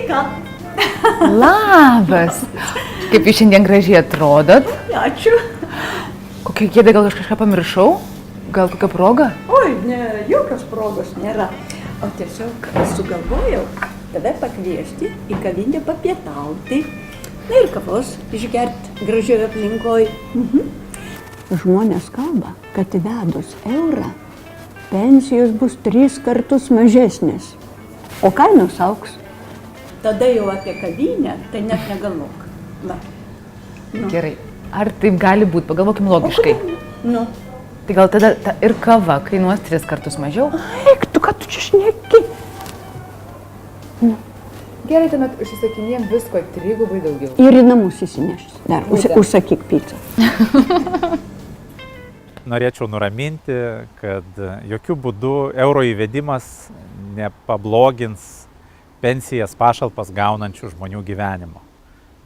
Sveika. Labas. Kaip jūs šiandien gražiai atrodot? Ačiū. Kokia kėdė, gal aš kažką pamiršau? Gal kokia proga? Oi, ne, jokios progos nėra. O tiesiog sugalvojau tave pakviesti į kavinę papietauti. Na ir kavos išgerti gražioje aplinkoje. Žmonės kalba, kad įvedus eurą pensijos bus 3 kartus mažesnės, o kainos augs. Tada jau apie kavinę, tai net negalvok. Va. Nu. Gerai. Ar taip gali būti? Pagalvokim logiškai. Nu. Tai gal tada ir kava kainuos 3 kartus mažiau? Eik, tu ką tu čia šneki? Gerai, tuomet užsisakinėjom visko 3 gubai daugiau. Ir į namus įsinešti. Dar užsakyk pizzą. Norėčiau nuraminti, kad jokių būdų euro įvedimas nepablogins pensijas pašalpas gaunančių žmonių gyvenimo.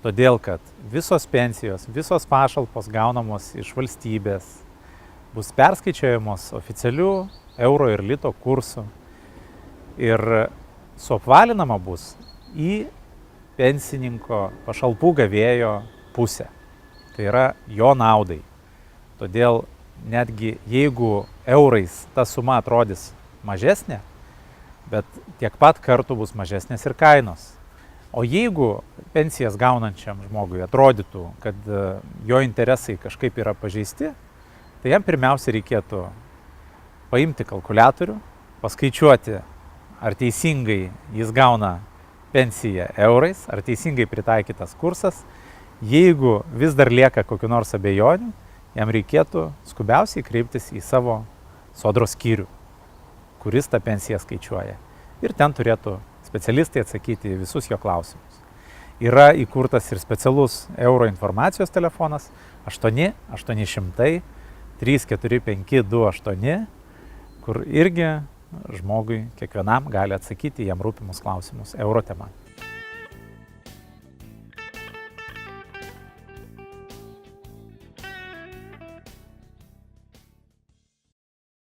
Todėl, kad visos pensijos, visos pašalpos gaunamos iš valstybės bus perskaičiuojamos oficialių euro ir lito kursų ir suapvalinama bus į pensininko pašalpų gavėjo pusę. Tai yra jo naudai. Todėl netgi jeigu eurais ta suma atrodys mažesnė, bet tiek pat kartų bus mažesnės ir kainos. O jeigu pensijas gaunančiam žmogui atrodytų, kad jo interesai kažkaip yra pažeisti, tai jam pirmiausia reikėtų paimti kalkuliatorių, paskaičiuoti, ar teisingai jis gauna pensiją eurais, ar teisingai pritaikytas kursas. Jeigu vis dar lieka kokių nors abejonių, jam reikėtų skubiausiai kreiptis į savo sodros skyrių, kuris tą pensiją skaičiuoja. Ir ten turėtų specialistai atsakyti visus jo klausimus. Yra įkurtas ir specialus euro informacijos telefonas 8 800 345 28, kur irgi žmogui kiekvienam gali atsakyti jam rūpimus klausimus euro tema.